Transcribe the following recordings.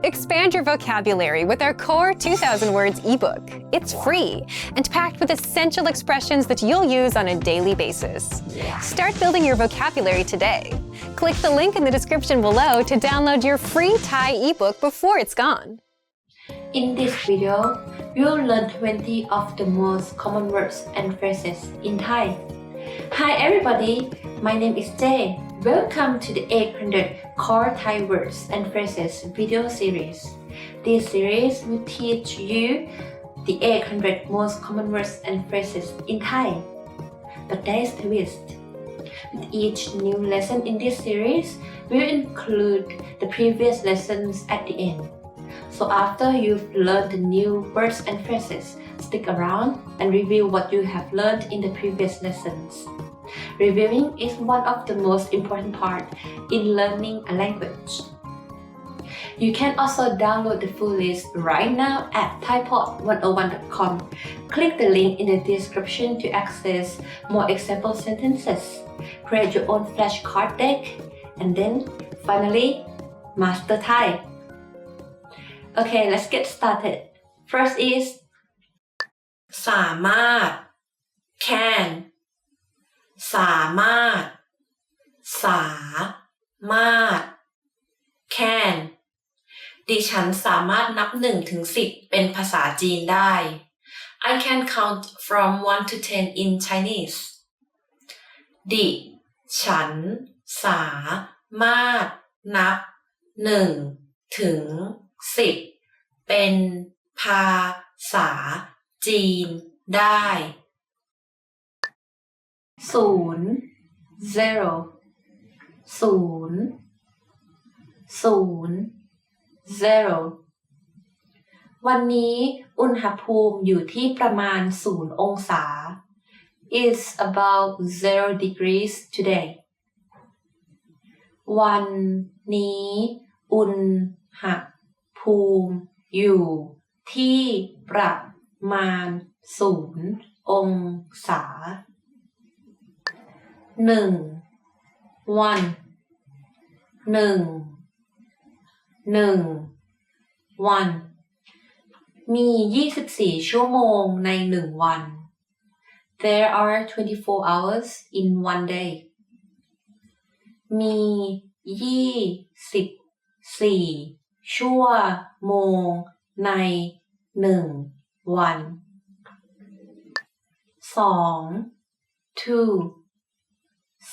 Expand your vocabulary with our Core 2000 Words ebook. It's free and packed with essential expressions that you'll use on a daily basis. Start building your vocabulary today. Click the link in the description below to download your free Thai ebook before it's gone. In this video, you'll learn 20 of the most common words and phrases in Thai. Hi everybody, my name is Jay. Welcome to the 800 Core Thai Words and Phrases video series. This series will teach you the 800 most common words and phrases in Thai. But there is a twist. With each new lesson in this series, we'll include the previous lessons at the end. So after you've learned the new words and phrases, stick around and review what you have learned in the previous lessons. Reviewing is one of the most important parts in learning a language. You can also download the full list right now at thaipod101.com. Click the link in the description to access more example sentences, create your own flashcard deck, and then finally master Thai. Okay, let's get started. First is สามารถ can สามารถ สามารถ can ดิฉันสามารถนับ1 ถึง 10เป็นภาษาจีนได้ I can count from 1 to 10 in Chinese ดิฉันสามารถนับ1 ถึง 10เป็นภาษาจีนได้ 0 0 0 0 0 วันนี้อุณหภูมิอยู่ที่ประมาณ0 องศา It's about 0 degrees today วันนี้อุณหภูมิอยู่ที่ประมาณ0 องศา 1 one 1 one มี24 ชั่วโมงใน1 วัน There are 24 hours in one day มี24 ชั่วโมงใน1 วัน 2 two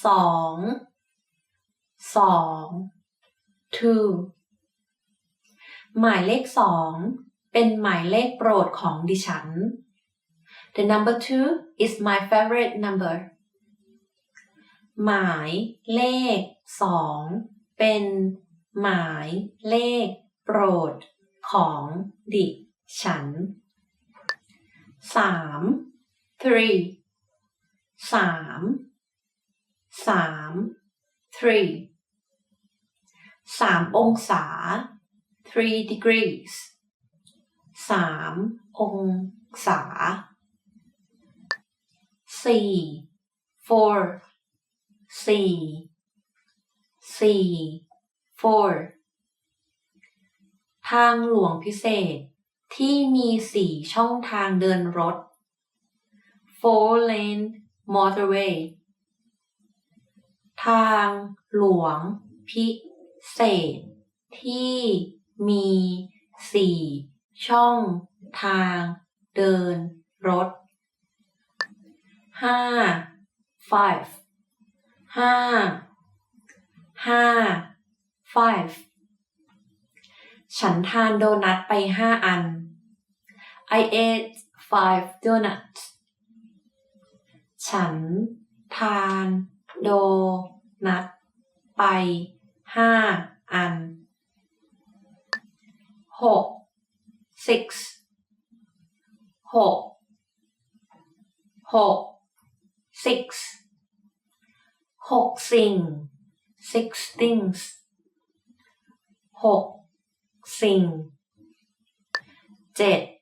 2 หมายเลข 2 เป็นหมายเลขโปรดของดิฉัน The number 2 is my favorite number หมายเลข 2 เป็นหมายเลขโปรดของดิฉัน 3 three 3 องศา 3 degrees 3 องศา 4 ทางหลวงพิเศษที่มี4 ช่องทางเดินรถ 4-lane motorway ทางหลวงพิเศษที่มี4 ช่องทางเดินรถ 5 ฉันทานโดนัทไป5 อัน I ate 5 donuts ฉันทานโดนัทไป5 อัน 6 สิ่ง 6 things 6 สิ่ง 7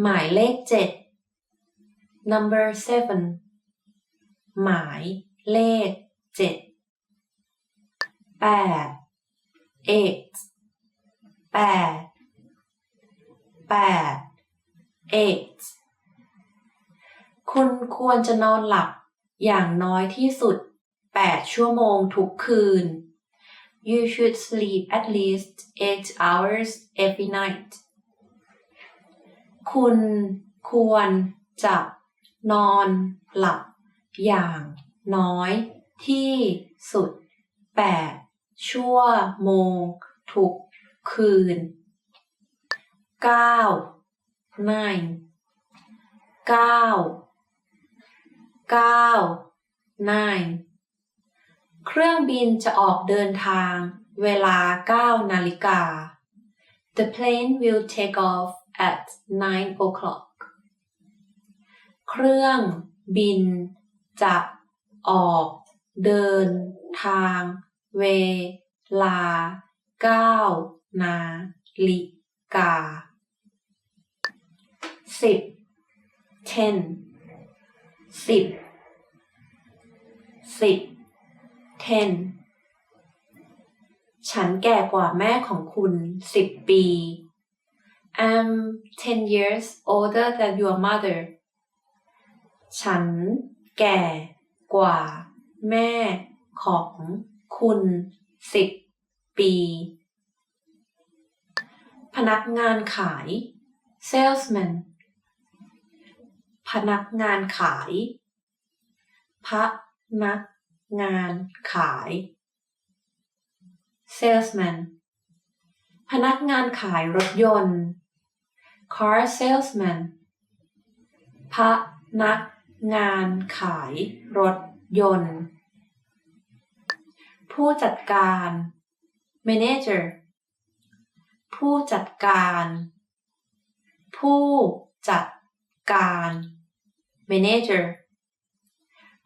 หมายเลข 7 Number 7 หมายเลข7 8 8 คุณควรจะนอนหลับอย่างน้อยที่สุด8 ชั่วโมงทุกคืน You should sleep at least 8 hours every night คุณควรจะนอนหลับอย่างน้อยที่สุด8 ชั่วโมงทุกคืน9 เครื่องบินจะออกเดินทางเวลา 9 นาฬิกา The plane will take off at 9 o'clock เครื่องบินจะออกเดินทางเวลา 9 นาฬิกา10 ฉันแก่กว่าแม่ของคุณ10 ปี I'm 10 years older than your mother ฉันแก่กว่าแม่ของคุณ10 ปีพนักงานขาย salesman พนักงานขายพนักงานขาย salesman พนักงานขายรถยนต์ car salesman พนักงานขายรถยนต์ผู้จัดการ manager ผู้จัดการmanager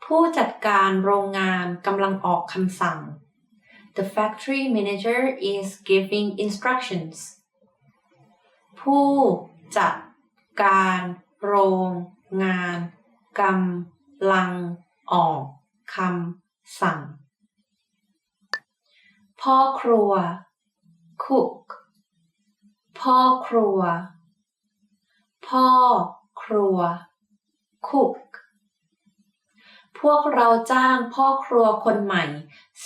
ผู้จัดการโรงงานกำลังออกคำสั่ง The factory manager is giving instructions ผู้จัดการโรงงานกำลังออกคำสั่งพ่อครัว cook พ่อครัว cook พวกเราจ้างพ่อครัวคนใหม่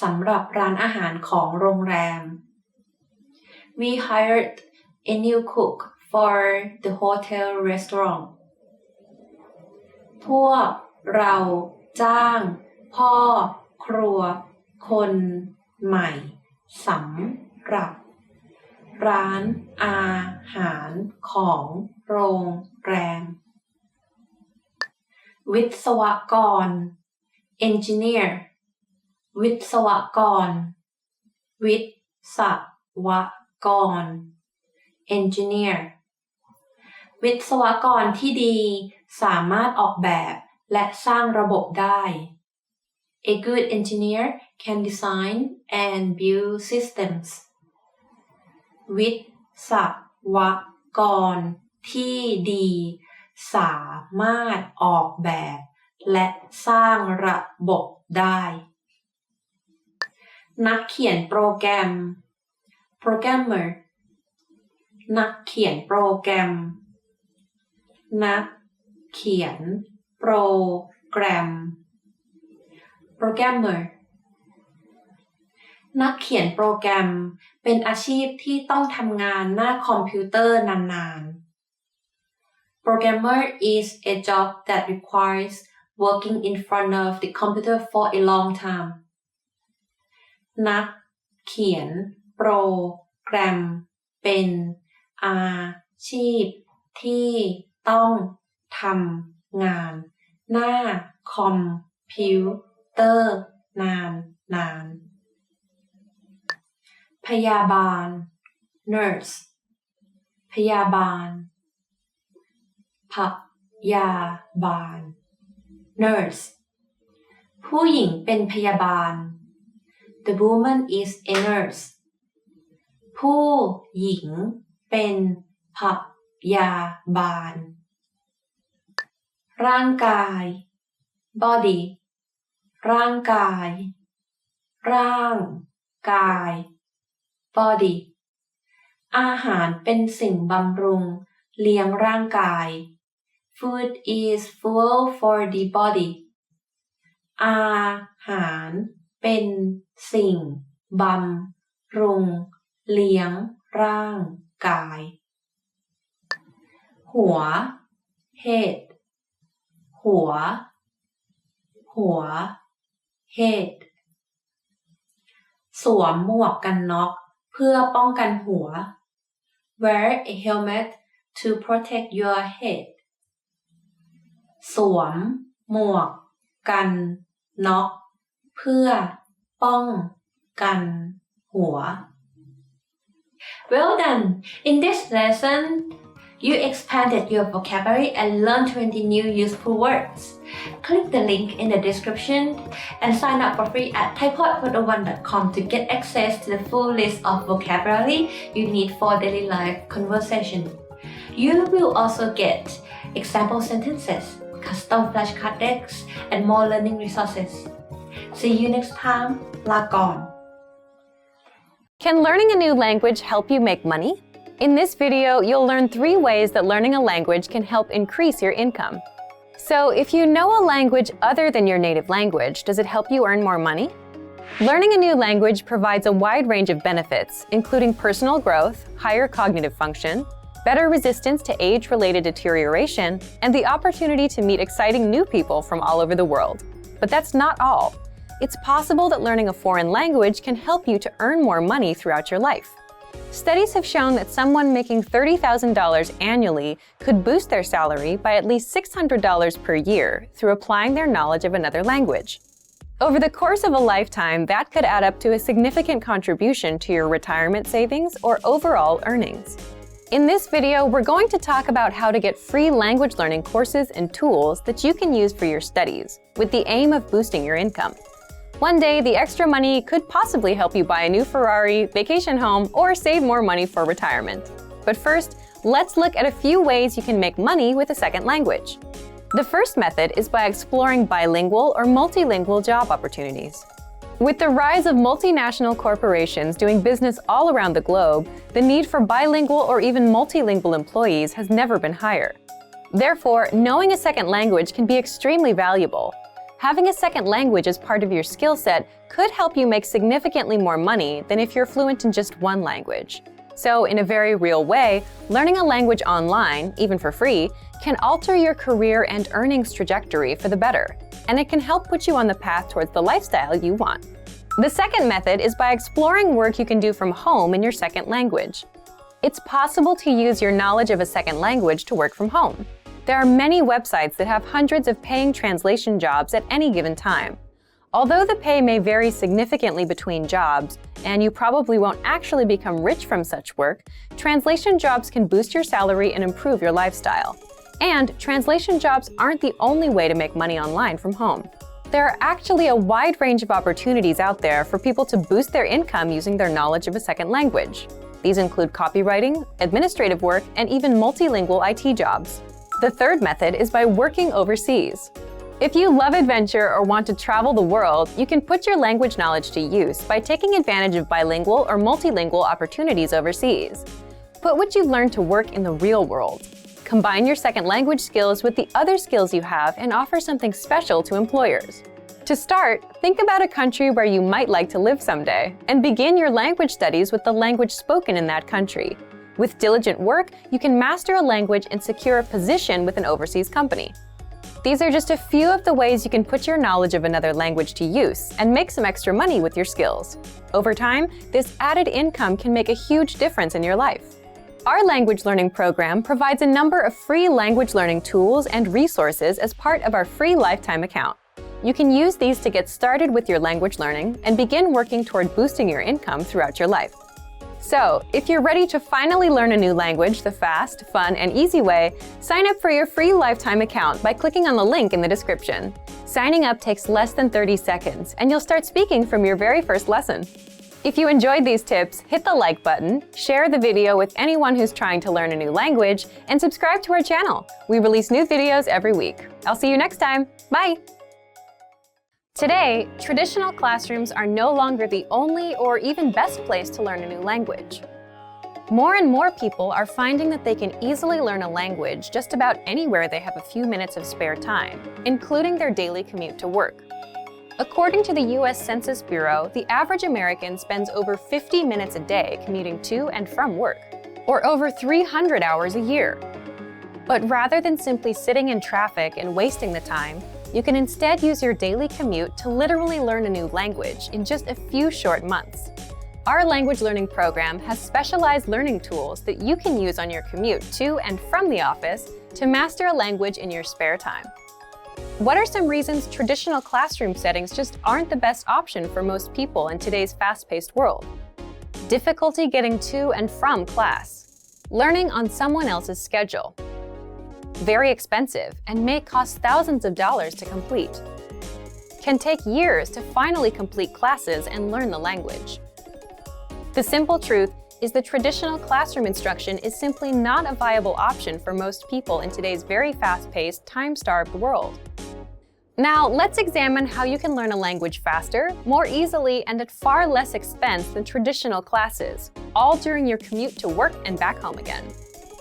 สำหรับร้านอาหารของโรงแรม We hired a new cook for the hotel restaurant พวกเราจ้างพ่อครัวคนใหม่สำหรับร้านอาหารของโรงแรมวิศวกร engineer วิศวกร engineer วิศวกรที่ดีสามารถออกแบบและสร้างระบบได้ A good engineer can design and build systems วิศวกรที่ดีสามารถออกแบบและสร้างระบบได้นักเขียนโปรแกรม programmer นักเขียนโปรแกรมนักเขียนโปรแกรม programmer นักเขียนโปรแกรมเป็นอาชีพที่ต้องทำงานหน้าคอมพิวเตอร์นานๆ Programmer is a job that requires working in front of the computer for a long time นักเขียนโปรแกรมเป็นอาชีพที่ต้องทำงานหน้าคอมพิวเตอร์นานพยาบาล nurse พยาบาล nurse ผู้หญิงเป็นพยาบาล The woman is a nurse ผู้หญิงเป็นพยาบาล ร่างกาย body ร่างกาย ร่างกาย body อาหารเป็นสิ่งบำรุงเลี้ยงร่างกาย Food is fuel for the body อาหารเป็นสิ่งบำรุงเลี้ยงร่างกาย หัว head หัว head สวมหมวกกันน็อกเพื่อป้องกันหัว Wear a helmet to protect your head สวมหมวกกันน็อกเพื่อป้องกันหัว Well done! In this lesson, you expanded your vocabulary and learned 20 new useful words. Click the link in the description and sign up for free at thaipod101.com to get access to the full list of vocabulary you need for daily life conversation. You will also get example sentences, custom flashcard decks, and more learning resources. See you next time. ลาก่อน Can learning a new language help you make money? In this video, you'll learn 3 ways that learning a language can help increase your income. So, if you know a language other than your native language, does it help you earn more money? Learning a new language provides a wide range of benefits, including personal growth, higher cognitive function, better resistance to age-related deterioration, and the opportunity to meet exciting new people from all over the world. But that's not all. It's possible that learning a foreign language can help you to earn more money throughout your life. Studies have shown that someone making $30,000 annually could boost their salary by at least $600 per year through applying their knowledge of another language. Over the course of a lifetime, that could add up to a significant contribution to your retirement savings or overall earnings. In this video, we're going to talk about how to get free language learning courses and tools that you can use for your studies, with the aim of boosting your income. One day, the extra money could possibly help you buy a new Ferrari, vacation home, or save more money for retirement. But first, let's look at a few ways you can make money with a second language. The first method is by exploring bilingual or multilingual job opportunities. With the rise of multinational corporations doing business all around the globe, the need for bilingual or even multilingual employees has never been higher. Therefore, knowing a second language can be extremely valuable. Having a second language as part of your skill set could help you make significantly more money than if you're fluent in just one language. So, in a very real way, learning a language online, even for free, can alter your career and earnings trajectory for the better, and it can help put you on the path towards the lifestyle you want. The second method is by exploring work you can do from home in your second language. It's possible to use your knowledge of a second language to work from home. There are many websites that have hundreds of paying translation jobs at any given time. Although the pay may vary significantly between jobs, and you probably won't actually become rich from such work, translation jobs can boost your salary and improve your lifestyle. And translation jobs aren't the only way to make money online from home. There are actually a wide range of opportunities out there for people to boost their income using their knowledge of a second language. These include copywriting, administrative work, and even multilingual IT jobs. The third method is by working overseas. If you love adventure or want to travel the world, you can put your language knowledge to use by taking advantage of bilingual or multilingual opportunities overseas. Put what you've learned to work in the real world. Combine your second language skills with the other skills you have and offer something special to employers. To start, think about a country where you might like to live someday, and begin your language studies with the language spoken in that country. With diligent work, you can master a language and secure a position with an overseas company. These are just a few of the ways you can put your knowledge of another language to use and make some extra money with your skills. Over time, this added income can make a huge difference in your life. Our language learning program provides a number of free language learning tools and resources as part of our free lifetime account. You can use these to get started with your language learning and begin working toward boosting your income throughout your life. So, if you're ready to finally learn a new language the fast, fun, and easy way, sign up for your free lifetime account by clicking on the link in the description. Signing up takes less than 30 seconds, and you'll start speaking from your very first lesson. If you enjoyed these tips, hit the like button, share the video with anyone who's trying to learn a new language, and subscribe to our channel. We release new videos every week. I'll see you next time. Bye! Today, traditional classrooms are no longer the only or even best place to learn a new language. More and more people are finding that they can easily learn a language just about anywhere they have a few minutes of spare time, including their daily commute to work. According to the US Census Bureau, the average American spends over 50 minutes a day commuting to and from work, or over 300 hours a year. But rather than simply sitting in traffic and wasting the time, you can instead use your daily commute to literally learn a new language in just a few short months. Our language learning program has specialized learning tools that you can use on your commute to and from the office to master a language in your spare time. What are some reasons traditional classroom settings just aren't the best option for most people in today's fast-paced world? Difficulty getting to and from class. Learning on someone else's schedule. Very expensive and may cost thousands of dollars to complete. Can take years to finally complete classes and learn the language. The simple truth is that traditional classroom instruction is simply not a viable option for most people in today's very fast-paced, time-starved world. Now, let's examine how you can learn a language faster, more easily, and at far less expense than traditional classes, all during your commute to work and back home again.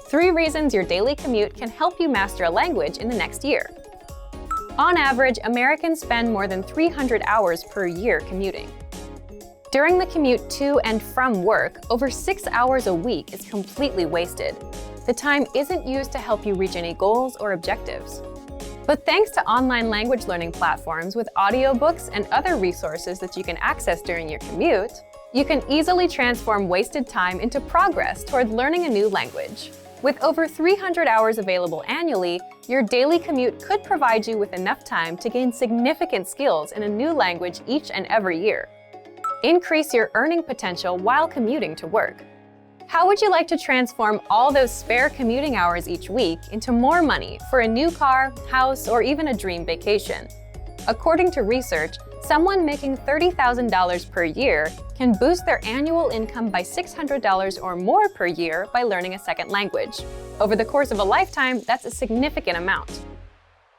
3 reasons your daily commute can help you master a language in the next year. On average, Americans spend more than 300 hours per year commuting. During the commute to and from work, over 6 hours a week is completely wasted. The time isn't used to help you reach any goals or objectives. But thanks to online language learning platforms with audiobooks and other resources that you can access during your commute, you can easily transform wasted time into progress toward learning a new language. With over 300 hours available annually, your daily commute could provide you with enough time to gain significant skills in a new language each and every year. Increase your earning potential while commuting to work. How would you like to transform all those spare commuting hours each week into more money for a new car, house, or even a dream vacation? According to research, someone making $30,000 per year can boost their annual income by $600 or more per year by learning a second language. Over the course of a lifetime, that's a significant amount.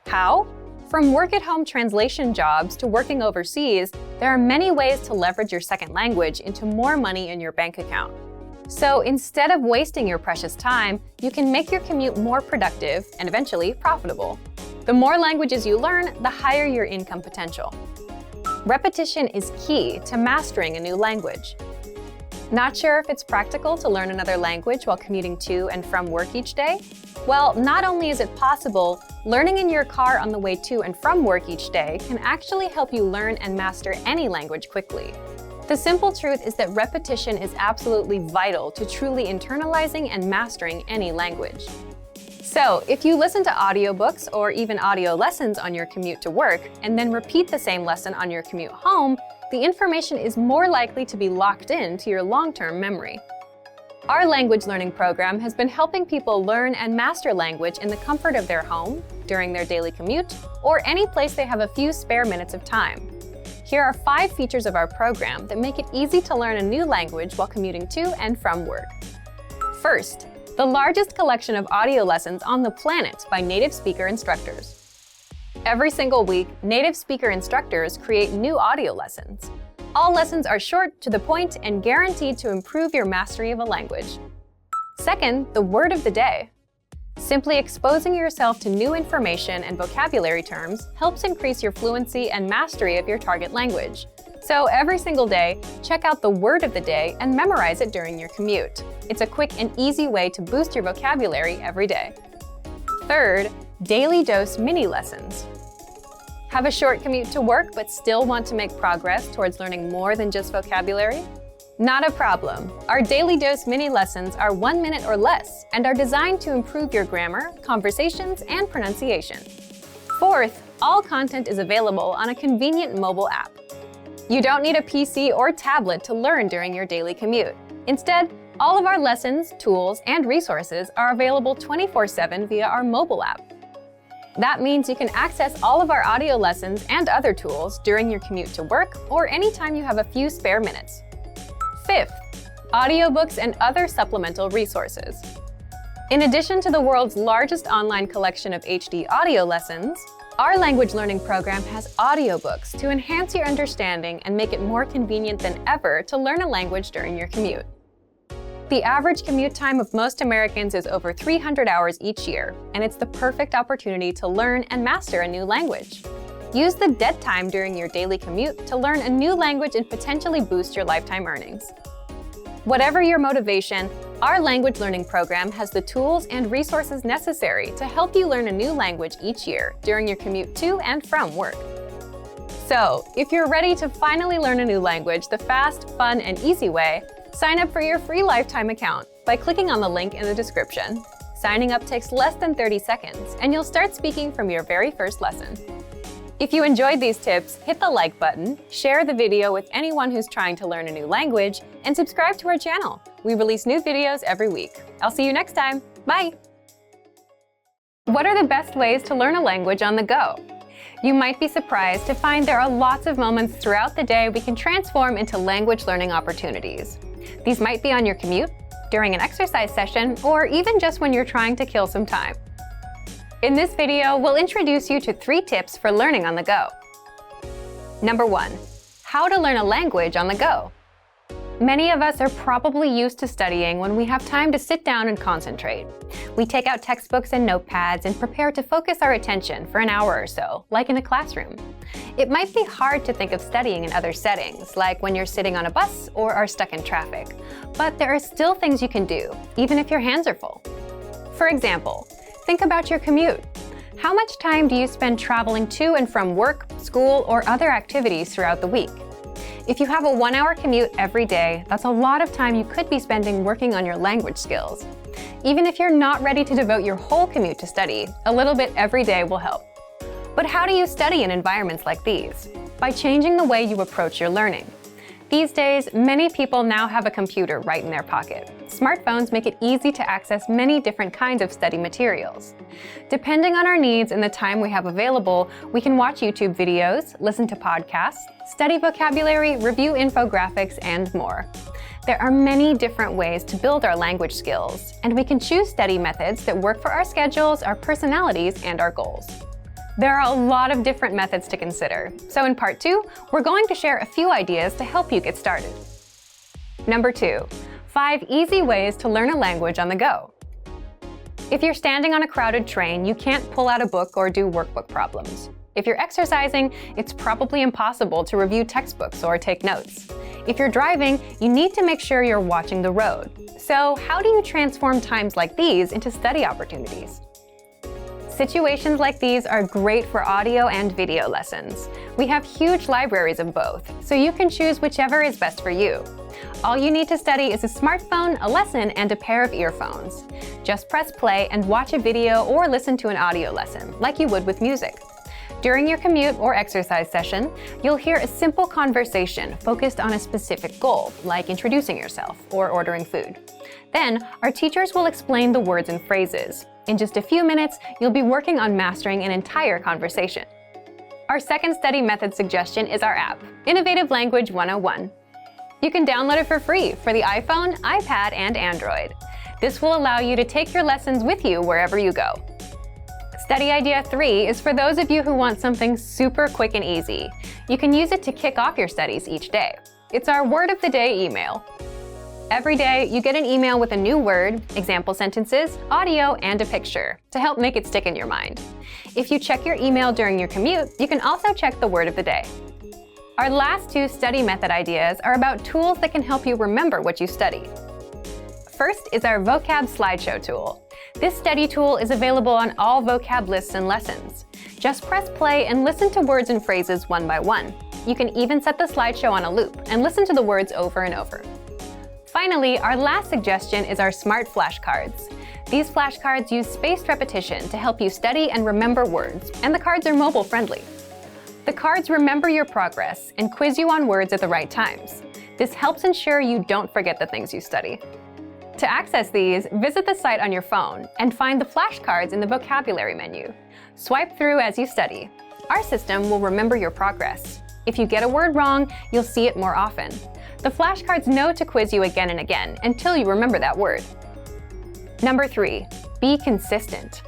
How? From work-at-home translation jobs to working overseas, there are many ways to leverage your second language into more money in your bank account. So instead of wasting your precious time, you can make your commute more productive and eventually profitable. The more languages you learn, the higher your income potential. Repetition is key to mastering a new language. Not sure if it's practical to learn another language while commuting to and from work each day? Well, not only is it possible, learning in your car on the way to and from work each day can actually help you learn and master any language quickly. The simple truth is that repetition is absolutely vital to truly internalizing and mastering any language. So, if you listen to audiobooks or even audio lessons on your commute to work, and then repeat the same lesson on your commute home, the information is more likely to be locked into your long-term memory. Our language learning program has been helping people learn and master language in the comfort of their home, during their daily commute, or any place they have a few spare minutes of time. Here are 5 features of our program that make it easy to learn a new language while commuting to and from work. First, the largest collection of audio lessons on the planet by native speaker instructors. Every single week, native speaker instructors create new audio lessons. All lessons are short, to the point, and guaranteed to improve your mastery of a language. Second, the word of the day. Simply exposing yourself to new information and vocabulary terms helps increase your fluency and mastery of your target language. So every single day, check out the word of the day and memorize it during your commute. It's a quick and easy way to boost your vocabulary every day. Third, daily dose mini lessons. Have a short commute to work but still want to make progress towards learning more than just vocabulary? Not a problem. Our daily dose mini lessons are 1 minute or less and are designed to improve your grammar, conversations, and pronunciation. Fourth, all content is available on a convenient mobile app. You don't need a PC or tablet to learn during your daily commute. Instead, all of our lessons, tools, and resources are available 24/7 via our mobile app. That means you can access all of our audio lessons and other tools during your commute to work or anytime you have a few spare minutes. Fifth, audiobooks and other supplemental resources. In addition to the world's largest online collection of HD audio lessons, our language learning program has audiobooks to enhance your understanding and make it more convenient than ever to learn a language during your commute. The average commute time of most Americans is over 300 hours each year, and it's the perfect opportunity to learn and master a new language. Use the dead time during your daily commute to learn a new language and potentially boost your lifetime earnings. Whatever your motivation, our language learning program has the tools and resources necessary to help you learn a new language each year during your commute to and from work. So, if you're ready to finally learn a new language the fast, fun, and easy way, sign up for your free lifetime account by clicking on the link in the description. Signing up takes less than 30 seconds, and you'll start speaking from your very first lesson. If you enjoyed these tips, hit the like button, share the video with anyone who's trying to learn a new language, and subscribe to our channel. We release new videos every week. I'll see you next time. Bye! What are the best ways to learn a language on the go? You might be surprised to find there are lots of moments throughout the day we can transform into language learning opportunities. These might be on your commute, during an exercise session, or even just when you're trying to kill some time. In this video, we'll introduce you to 3 tips for learning on the go. Number 1. How to learn a language on the go. Many of us are probably used to studying when we have time to sit down and concentrate. We take out textbooks and notepads and prepare to focus our attention for an hour or so, like in a classroom. It might be hard to think of studying in other settings, like when you're sitting on a bus or are stuck in traffic. But there are still things you can do, even if your hands are full. For example, think about your commute. How much time do you spend traveling to and from work, school, or other activities throughout the week? If you have a 1-hour commute every day, that's a lot of time you could be spending working on your language skills. Even if you're not ready to devote your whole commute to study, a little bit every day will help. But how do you study in environments like these? By changing the way you approach your learning. These days, many people now have a computer right in their pocket. Smartphones make it easy to access many different kinds of study materials. Depending on our needs and the time we have available, we can watch YouTube videos, listen to podcasts, study vocabulary, review infographics, and more. There are many different ways to build our language skills, and we can choose study methods that work for our schedules, our personalities, and our goals. There are a lot of different methods to consider, so in part 2, we're going to share a few ideas to help you get started. Number 2, 5 easy ways to learn a language on the go. If you're standing on a crowded train, you can't pull out a book or do workbook problems. If you're exercising, it's probably impossible to review textbooks or take notes. If you're driving, you need to make sure you're watching the road. So how do you transform times like these into study opportunities? Situations like these are great for audio and video lessons. We have huge libraries of both, so you can choose whichever is best for you. All you need to study is a smartphone, a lesson, and a pair of earphones. Just press play and watch a video or listen to an audio lesson, like you would with music. During your commute or exercise session, you'll hear a simple conversation focused on a specific goal, like introducing yourself or ordering food. Then, our teachers will explain the words and phrases. In just a few minutes, you'll be working on mastering an entire conversation. Our second study method suggestion is our app, Innovative Language 101. You can download it for free for the iPhone, iPad, and Android. This will allow you to take your lessons with you wherever you go. Study idea 3 is for those of you who want something super quick and easy. You can use it to kick off your studies each day. It's our word of the day email. Every day, you get an email with a new word, example sentences, audio, and a picture to help make it stick in your mind. If you check your email during your commute, you can also check the word of the day. Our last 2 study method ideas are about tools that can help you remember what you study. First is our vocab slideshow tool. This study tool is available on all vocab lists and lessons. Just press play and listen to words and phrases one by one. You can even set the slideshow on a loop and listen to the words over and over. Finally, our last suggestion is our smart flashcards. These flashcards use spaced repetition to help you study and remember words, and the cards are mobile friendly. The cards remember your progress and quiz you on words at the right times. This helps ensure you don't forget the things you study. To access these, visit the site on your phone and find the flashcards in the vocabulary menu. Swipe through as you study. Our system will remember your progress. If you get a word wrong, you'll see it more often. The flashcards know to quiz you again and again until you remember that word. Number 3, be consistent.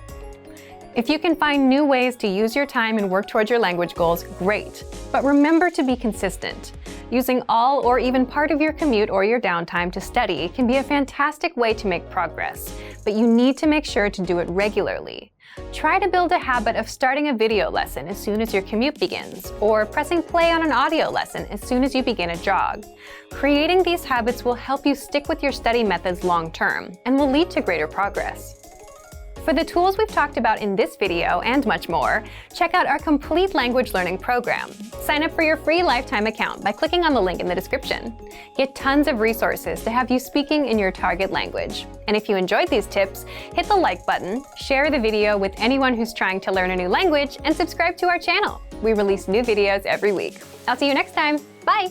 If you can find new ways to use your time and work towards your language goals, great. But remember to be consistent. Using all or even part of your commute or your downtime to study can be a fantastic way to make progress, but you need to make sure to do it regularly. Try to build a habit of starting a video lesson as soon as your commute begins, or pressing play on an audio lesson as soon as you begin a jog. Creating these habits will help you stick with your study methods long term and will lead to greater progress. For the tools we've talked about in this video and much more, check out our complete language learning program. Sign up for your free lifetime account by clicking on the link in the description. Get tons of resources to have you speaking in your target language. And if you enjoyed these tips, hit the like button, share the video with anyone who's trying to learn a new language, and subscribe to our channel. We release new videos every week. I'll see you next time. Bye!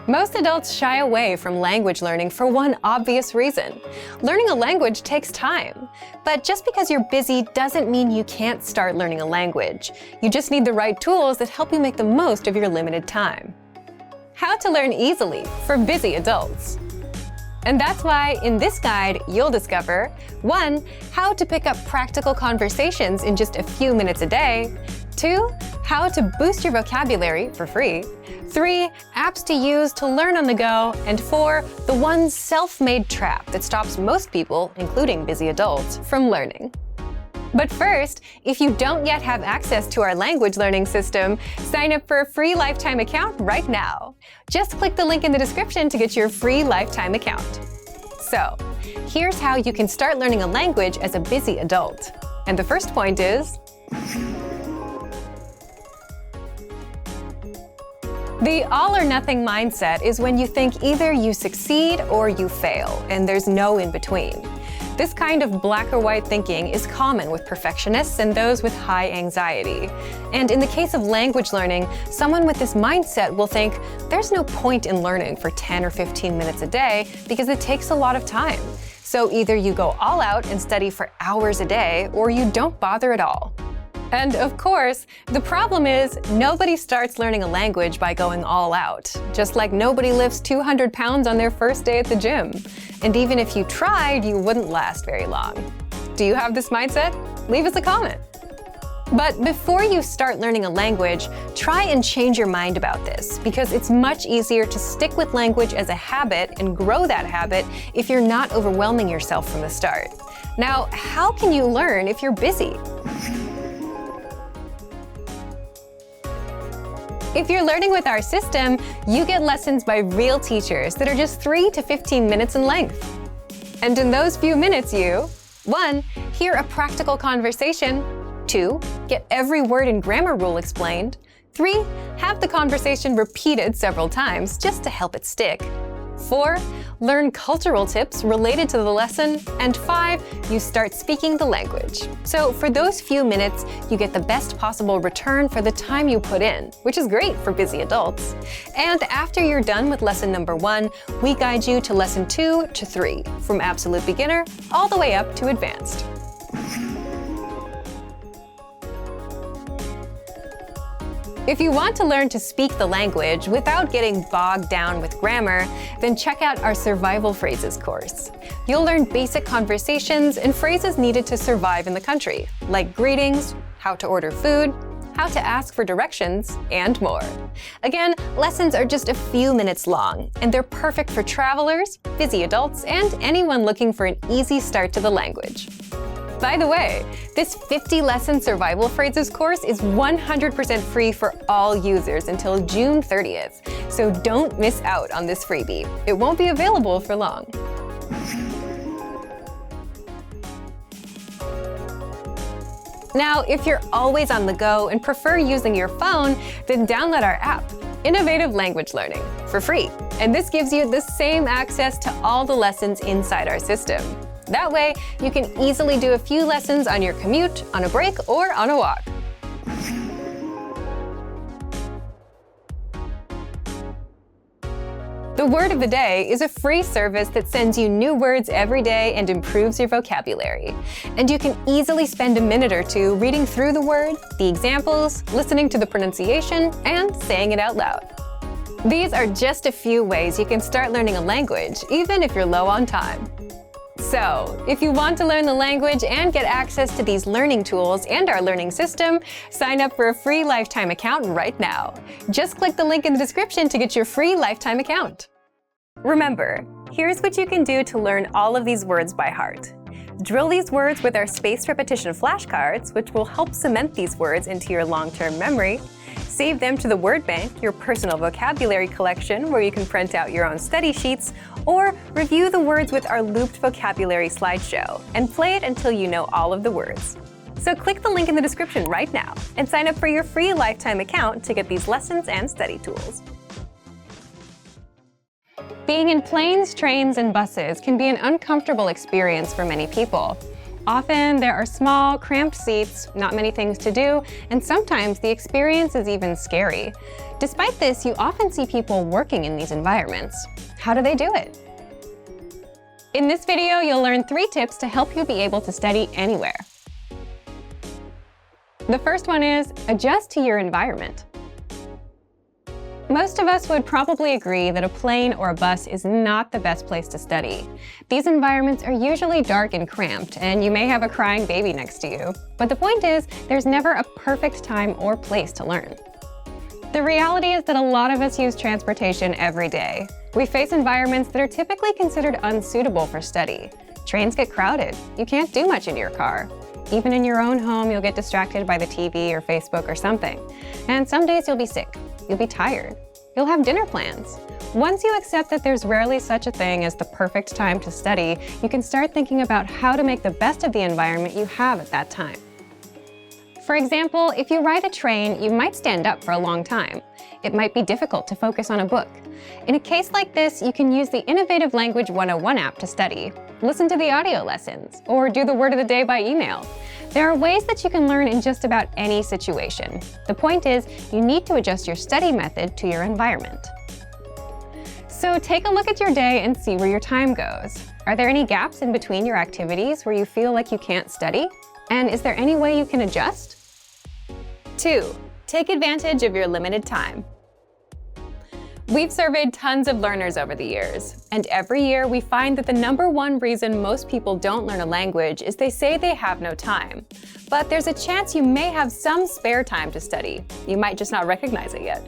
Most adults shy away from language learning for one obvious reason. Learning a language takes time. But just because you're busy doesn't mean you can't start learning a language. You just need the right tools that help you make the most of your limited time. How to learn easily for busy adults. And that's why in this guide, you'll discover 1. How to pick up practical conversations in just a few minutes a day. 2. How to boost your vocabulary for free. 3. Apps to use to learn on the go. And 4. The one self-made trap that stops most people, including busy adults, from learning. But first, if you don't yet have access to our language learning system, sign up for a free lifetime account right now. Just click the link in the description to get your free lifetime account. So, here's how you can start learning a language as a busy adult. And the first point is, the all-or-nothing mindset is when you think either you succeed or you fail, and there's no in-between. This kind of black or white thinking is common with perfectionists and those with high anxiety. And in the case of language learning, someone with this mindset will think, there's no point in learning for 10 or 15 minutes a day because it takes a lot of time. So either you go all out and study for hours a day, or you don't bother at all. And of course, the problem is nobody starts learning a language by going all out, just like nobody lifts 200 pounds on their first day at the gym. And even if you tried, you wouldn't last very long. Do you have this mindset? Leave us a comment. But before you start learning a language, try and change your mind about this, because it's much easier to stick with language as a habit and grow that habit if you're not overwhelming yourself from the start. Now, how can you learn if you're busy? If you're learning with our system, you get lessons by real teachers that are just 3 to 15 minutes in length. And in those few minutes you 1. Hear a practical conversation. 2. Get every word and grammar rule explained. 3. Have the conversation repeated several times just to help it stick. 4. Learn cultural tips related to the lesson. And 5. You start speaking the language. So for those few minutes, you get the best possible return for the time you put in, which is great for busy adults. And after you're done with lesson number 1, we guide you to lesson 2 to 3, from absolute beginner all the way up to advanced. If you want to learn to speak the language without getting bogged down with grammar, then check out our survival phrases course. You'll learn basic conversations and phrases needed to survive in the country, like greetings, how to order food, how to ask for directions, and more. Again, lessons are just a few minutes long, and they're perfect for travelers, busy adults, and anyone looking for an easy start to the language. By the way, this 50-lesson survival phrases course is 100% free for all users until June 30th, so don't miss out on this freebie. It won't be available for long. Now, if you're always on the go and prefer using your phone, then download our app, Innovative Language Learning, for free. And this gives you the same access to all the lessons inside our system. That way, you can easily do a few lessons on your commute, on a break, or on a walk. The Word of the Day is a free service that sends you new words every day and improves your vocabulary. And you can easily spend a minute or two reading through the word, the examples, listening to the pronunciation, and saying it out loud. These are just a few ways you can start learning a language, even if you're low on time. So, if you want to learn the language and get access to these learning tools and our learning system, sign up for a free lifetime account right now. Just click the link in the description to get your free lifetime account. Remember, here's what you can do to learn all of these words by heart. Drill these words with our spaced repetition flashcards, which will help cement these words into your long-term memory. Save them to the word bank, your personal vocabulary collection, where you can print out your own study sheets, or review the words with our looped vocabulary slideshow, and play it until you know all of the words. So click the link in the description right now and sign up for your free lifetime account to get these lessons and study tools. Being in planes, trains, and buses can be an uncomfortable experience for many people. Often there are small, cramped seats, not many things to do, and sometimes the experience is even scary. Despite this, you often see people working in these environments. How do they do it? In this video, you'll learn 3 tips to help you be able to study anywhere. The first one is adjust to your environment. Most of us would probably agree that a plane or a bus is not the best place to study. These environments are usually dark and cramped, and you may have a crying baby next to you. But the point is, there's never a perfect time or place to learn. The reality is that a lot of us use transportation every day. We face environments that are typically considered unsuitable for study. Trains get crowded. You can't do much in your car. Even in your own home, you'll get distracted by the TV or Facebook or something. And some days you'll be sick. You'll be tired. You'll have dinner plans. Once you accept that there's rarely such a thing as the perfect time to study, you can start thinking about how to make the best of the environment you have at that time. For example, if you ride a train, you might stand up for a long time. It might be difficult to focus on a book. In a case like this, you can use the Innovative Language 101 app to study, listen to the audio lessons, or do the word of the day by email. There are ways that you can learn in just about any situation. The point is, you need to adjust your study method to your environment. So take a look at your day and see where your time goes. Are there any gaps in between your activities where you feel like you can't study? And is there any way you can adjust? 2. Take advantage of your limited time. We've surveyed tons of learners over the years, and every year we find that the #1 reason most people don't learn a language is they say they have no time. But there's a chance you may have some spare time to study. You might just not recognize it yet.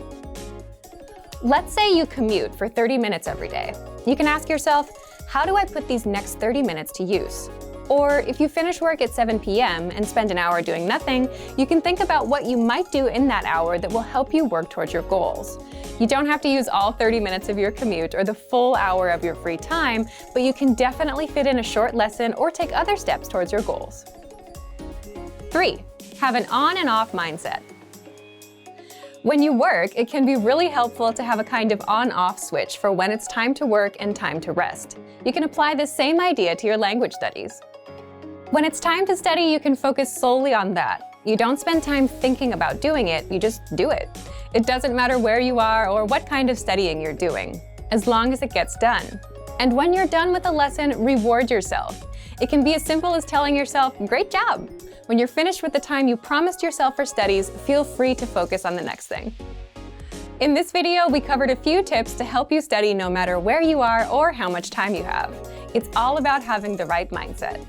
Let's say you commute for 30 minutes every day. You can ask yourself, how do I put these next 30 minutes to use? Or if you finish work at 7 p.m. and spend an hour doing nothing, you can think about what you might do in that hour that will help you work towards your goals. You don't have to use all 30 minutes of your commute or the full hour of your free time, but you can definitely fit in a short lesson or take other steps towards your goals. 3. Have an on and off mindset. When you work, it can be really helpful to have a kind of on-off switch for when it's time to work and time to rest. You can apply the same idea to your language studies. When it's time to study, you can focus solely on that. You don't spend time thinking about doing it, you just do it. It doesn't matter where you are or what kind of studying you're doing, as long as it gets done. And when you're done with a lesson, reward yourself. It can be as simple as telling yourself, "Great job." When you're finished with the time you promised yourself for studies, feel free to focus on the next thing. In this video, we covered a few tips to help you study no matter where you are or how much time you have. It's all about having the right mindset.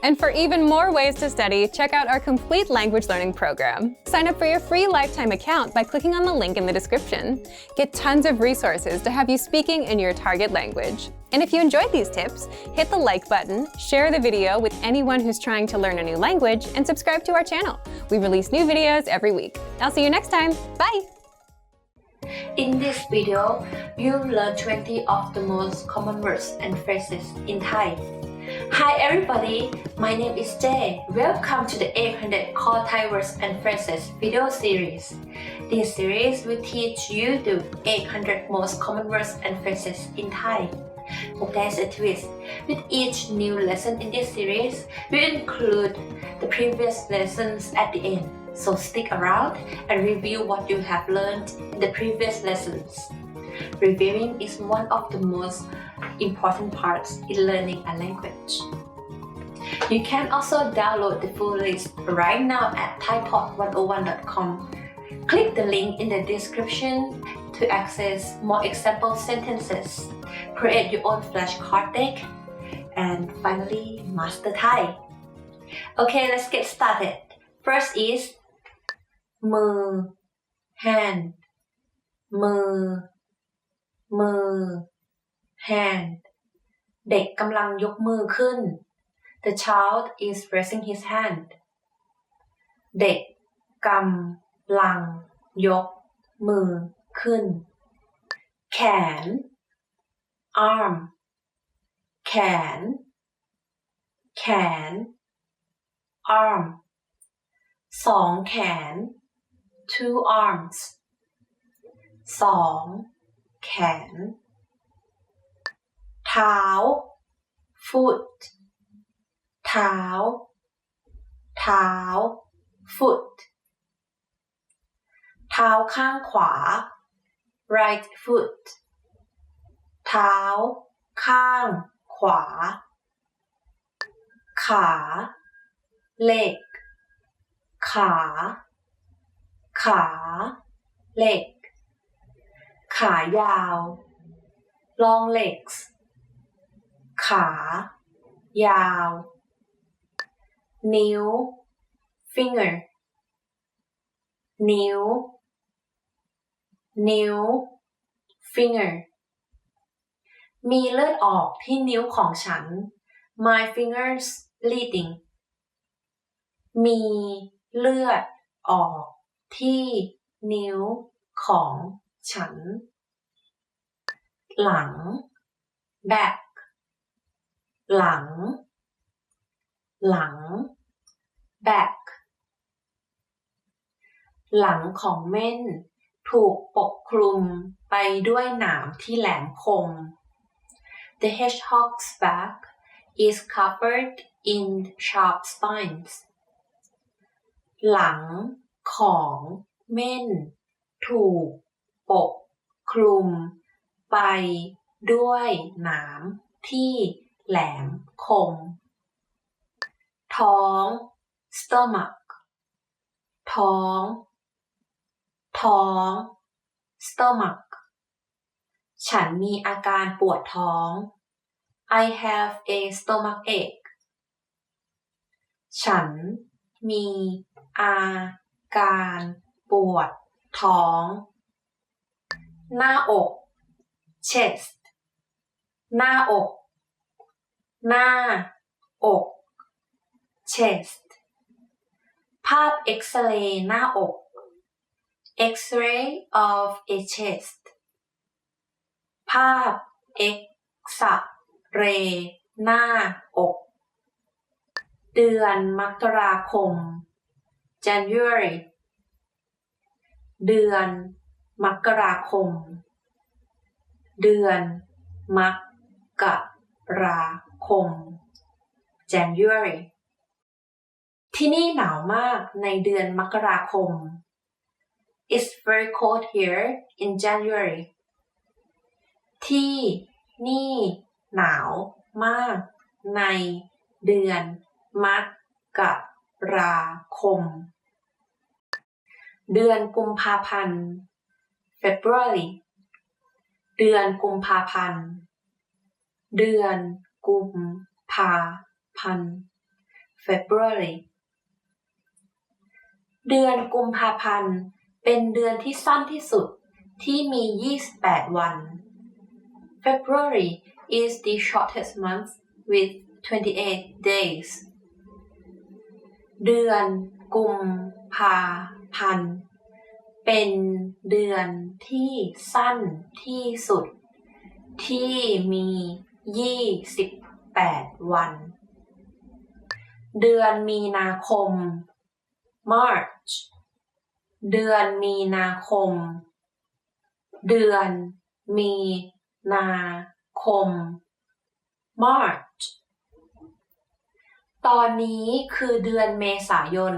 And for even more ways to study, check out our complete language learning program. Sign up for your free lifetime account by clicking on the link in the description. Get tons of resources to have you speaking in your target language. And if you enjoyed these tips, hit the like button, share the video with anyone who's trying to learn a new language, and subscribe to our channel. We release new videos every week. I'll see you next time. Bye! In this video, you'll learn 20 of the most common words and phrases in Thai. Hi everybody, my name is Jay. Welcome to the 800 Core Thai Words and Phrases video series. This series will teach you the 800 most common words and phrases in Thai. But there's a twist. With each new lesson in this series, we include the previous lessons at the end. So stick around and review what you have learned in the previous lessons. Reviewing is one of the most important parts in learning a language. You can also download the full list right now at thaipod101.com. Click the link in the description to access more example sentences, create your own flashcard deck, and finally master Thai. Okay, let's get started. First is มือ hand มือ hand เด็กกำลังยกมือขึ้น The child is raising his hand เด็กกำลังยกมือขึ้น แขน arm แขน arm สองแขน two arms สองแขน เท้า foot เท้า foot เท้าข้างขวา right foot เท้าข้างขวา ขา leg ขา leg ขายาว long legs ขายาว นิ้ว finger นิ้ว finger มีเลือดออกที่นิ้วของฉัน my fingers bleeding มีเลือดออกที่นิ้วของฉัน หลัง back หลัง back หลังของเม่นถูกปกคลุมไปด้วยหนามที่แหลมคม The hedgehog's back is covered in sharp spines หลังของเม่นถูกปกคลุมไปด้วยหนามที่แหลมคม ท้อง stomach ท้อง stomach ฉันมีอาการปวดท้อง I have a stomachache ฉันมีอาการปวดท้อง หน้าอก chest หน้าอก chest ภาพเอ็กซเรย์หน้าอก X-ray of a chest ภาพเอ็กซเรย์หน้าอก เดือนมกราคม January เดือนมกราคม เดือนมกราคม January ที่นี่หนาวมากในเดือนมกราคม It's very cold here in January ที่นี่หนาวมากในเดือนมกราคม เดือนกุมภาพันธ์ February เดือนกุมภาพันธ์ เดือนกุมภาพันธ์ February เดือนกุมภาพันธ์เป็นเดือนที่สั้นที่สุดที่มี28วัน February is the shortest month with 28 days เดือนกุมภาพันธ์เป็นเดือนที่สั้นที่สุดที่มี28วัน เดือนมีนาคม March เดือนมีนาคม เดือนมีนาคม March ตอนนี้คือเดือนเมษายน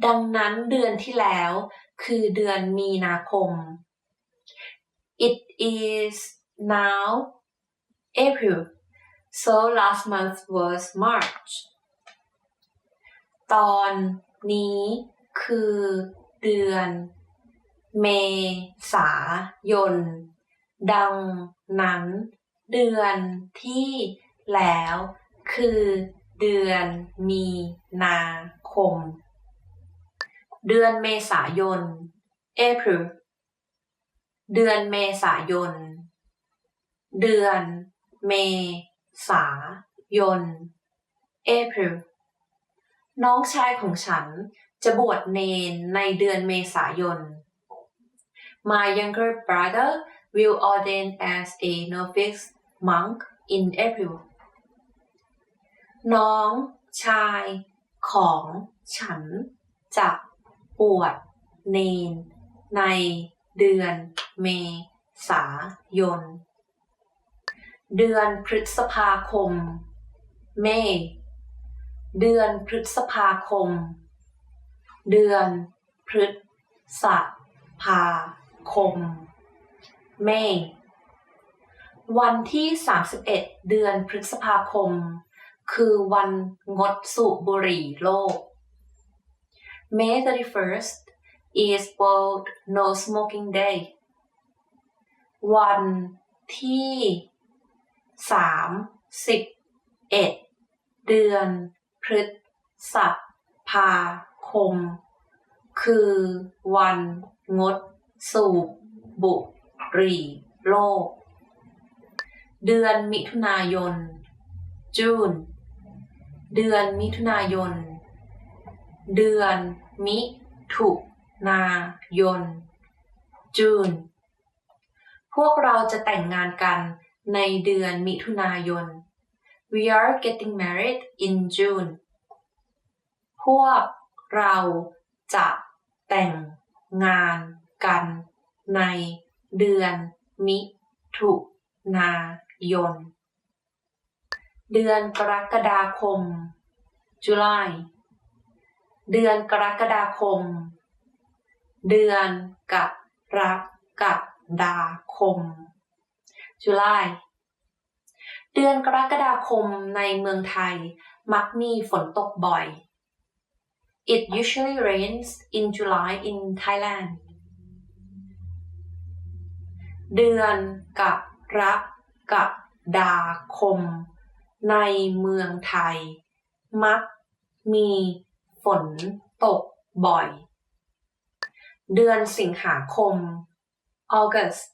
ดังนั้นเดือนที่แล้วคือเดือนมีนาคม It is now April so last month was March ตอนนี้คือเดือน เมษายนดังนั้นเดือนที่แล้วคือเดือนมีนาคมเดือนเมษายน April เดือนเมษายนเดือนเมษายน April น้องชายของฉันจะบวชเณรในเดือนเมษายน My younger brother will ordain as a novice monk in April น้องชายของฉันจะบวชเณรในเดือนเมษายนเดือนพฤษภาคม May เดือนพฤษภาคมเดือนพฤษภาคม May วันที่31เดือนพฤษภาคมคือวันงดสูบบุหรี่โลก May 31st is World No Smoking Day วันที่31เดือนพฤษภาคมคือวันงดสูบบุหรี่โลกเดือนมิถุนายน June เดือนมิถุนายนเดือนมิถุนายน June พวกเราจะแต่งงานกันในเดือนมิถุนายน We are getting married in June พวกเราจะแต่งงานกันในเดือนมิถุนายนเดือนกรกฎาคม July เดือนกรกฎาคมเดือนกรกฎาคม July เดือนกรกฎาคมในเมืองไทยมักมีฝนตกบ่อย It usually rains in July in Thailand เดือนกรกฎาคมในเมืองไทยมักมีฝนตกบ่อยเดือนสิงหาคม August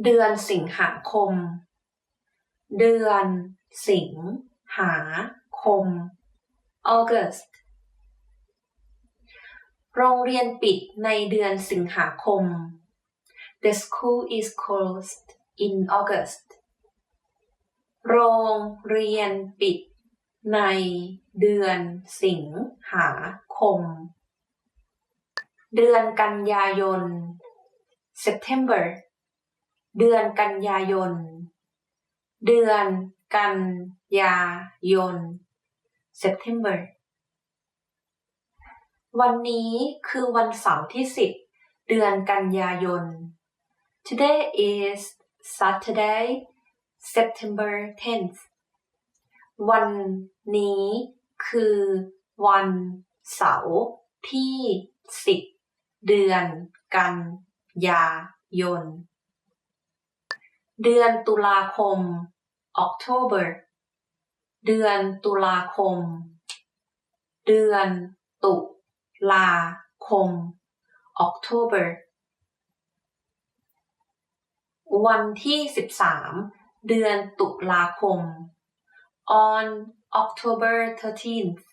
เดือนสิงหาคมเดือนสิงหาคม August โรงเรียนปิดในเดือนสิงหาคม The school is closed in August โรงเรียนปิดในเดือนสิงหาคมเดือนกันยายน September เดือนกันยายนเดือนกันยายน September วันนี้คือวันเสาร์ที่10เดือนกันยายน Today is Saturday September 10th วันนี้คือวันเสาร์ที่10เดือนกันยายนเดือนตุลาคม October เดือนตุลาคมเดือนตุลาคม October วันที่13เดือนตุลาคม On October 13th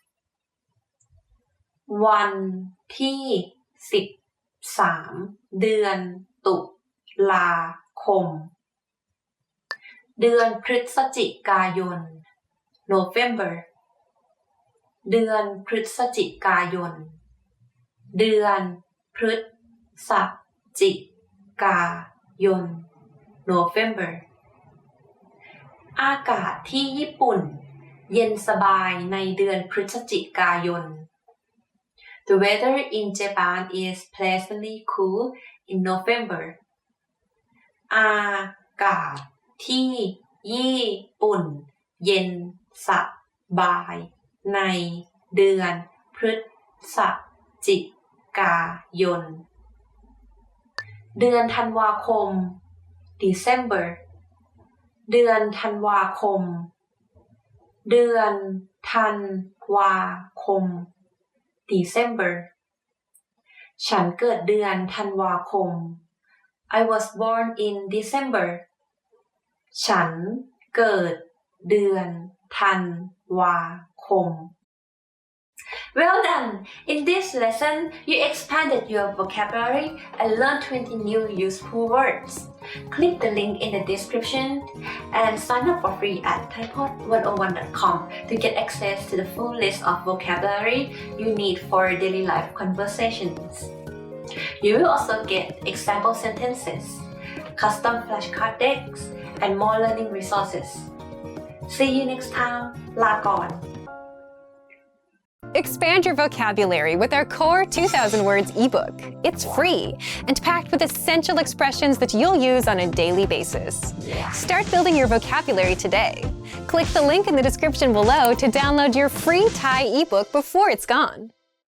วันที่13เดือนตุลาคมเดือนพฤศจิกายน November เดือนพฤศจิกายนเดือนพฤศจิกายน November อากาศที่ญี่ปุ่นเย็นสบายในเดือนพฤศจิกายน The weather in Japan is pleasantly cool in November อากาศที่ญี่ปุ่นเย็นสบายในเดือนพฤศจิ กายนเดือนธันวาคม December เดือนธันวาคมเดือนธันวาคม December ฉันเกิดเดือนธันวาคม I was born in December ฉันเกิดเดือนธันวาคม Well done! In this lesson, you expanded your vocabulary and learned 20 new useful words. Click the link in the description and sign up for free at thaipod101.com to get access to the full list of vocabulary you need for daily life conversations. You will also get example sentences, custom flashcard decks, and more learning resources. See you next time. ลาก่อน Expand your vocabulary with our core 2,000 words ebook. It's free and packed with essential expressions that you'll use on a daily basis. Start building your vocabulary today. Click the link in the description below to download your free Thai ebook before it's gone.